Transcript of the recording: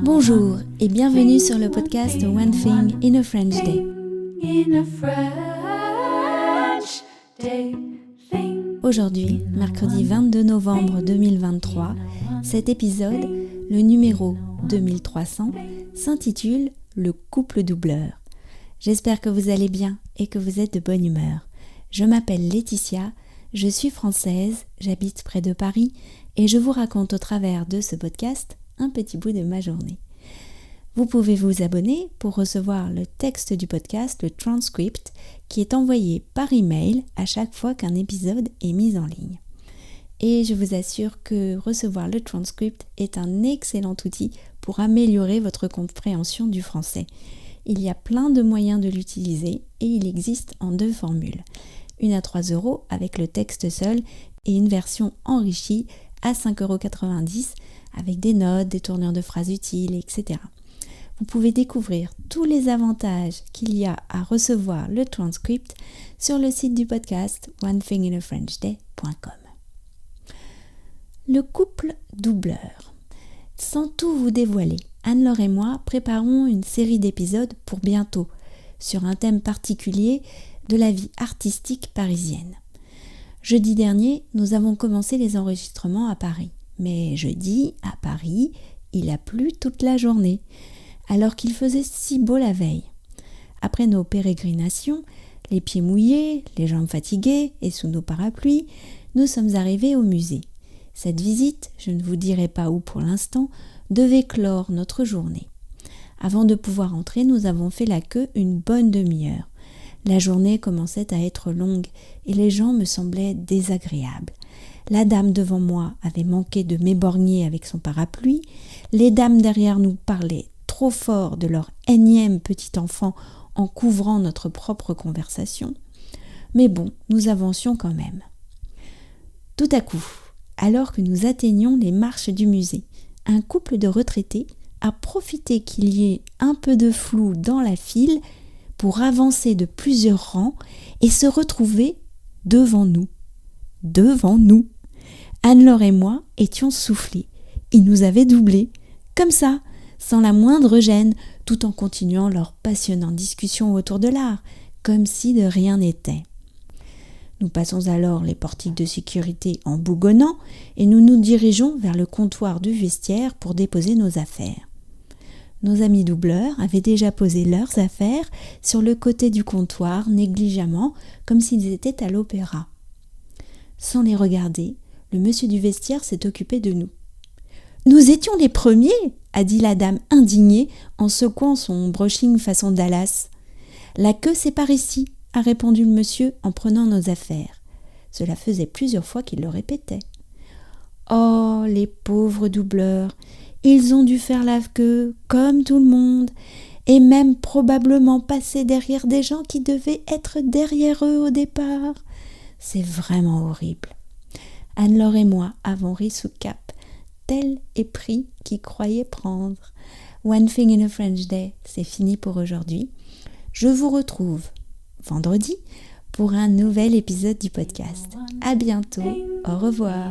Bonjour et bienvenue sur le podcast One Thing in a French Day. Aujourd'hui, mercredi 22 novembre 2023, cet épisode, le numéro 2300, s'intitule « Le couple doubleur ». J'espère que vous allez bien et que vous êtes de bonne humeur. Je m'appelle Laetitia, je suis française, j'habite près de Paris et je vous raconte au travers de ce podcast un petit bout de ma journée. Vous pouvez vous abonner pour recevoir le texte du podcast, le transcript, qui est envoyé par email à chaque fois qu'un épisode est mis en ligne. Et je vous assure que recevoir le transcript est un excellent outil pour améliorer votre compréhension du français. Il y a plein de moyens de l'utiliser et il existe en 2 formules. Une à 3 € avec le texte seul et une version enrichie à 5,90 € avec des notes, des tournures de phrases utiles, etc. Vous pouvez découvrir tous les avantages qu'il y a à recevoir le transcript sur le site du podcast onethinginafrenchday.com. Le couple doubleur. Sans tout vous dévoiler, Anne-Laure et moi préparons une série d'épisodes pour bientôt sur un thème particulier de la vie artistique parisienne. Jeudi dernier, nous avons commencé les enregistrements à Paris. Mais jeudi, à Paris, il a plu toute la journée, alors qu'il faisait si beau la veille. Après nos pérégrinations, les pieds mouillés, les jambes fatiguées et sous nos parapluies, nous sommes arrivés au musée. Cette visite, je ne vous dirai pas où pour l'instant, devait clore notre journée. Avant de pouvoir entrer, nous avons fait la queue une bonne demi-heure. La journée commençait à être longue et les gens me semblaient désagréables. La dame devant moi avait manqué de m'éborgner avec son parapluie. Les dames derrière nous parlaient trop fort de leur énième petit enfant en couvrant notre propre conversation. Mais bon, nous avancions quand même. Tout à coup, alors que nous atteignions les marches du musée, un couple de retraités a profité qu'il y ait un peu de flou dans la file pour avancer de plusieurs rangs et se retrouver devant nous. Devant nous. Anne-Laure et moi étions soufflés. Ils nous avaient doublés, comme ça, sans la moindre gêne, tout en continuant leur passionnante discussion autour de l'art, comme si de rien n'était. Nous passons alors les portiques de sécurité en bougonnant et nous nous dirigeons vers le comptoir du vestiaire pour déposer nos affaires. Nos amis doubleurs avaient déjà posé leurs affaires sur le côté du comptoir négligemment, comme s'ils étaient à l'opéra. Sans les regarder, le monsieur du vestiaire s'est occupé de nous. « Nous étions les premiers !» a dit la dame indignée en secouant son brushing façon Dallas. « La queue, c'est par ici !» a répondu le monsieur en prenant nos affaires. Cela faisait plusieurs fois qu'il le répétait. Oh, les pauvres doubleurs! Ils ont dû faire la queue comme tout le monde et même probablement passer derrière des gens qui devaient être derrière eux au départ. C'est vraiment horrible. Anne-Laure et moi avons ri sous cap, tel est pris qui croyait prendre. One Thing in a French Day, c'est fini pour aujourd'hui. Je vous retrouve vendredi pour un nouvel épisode du podcast. À bientôt, au revoir.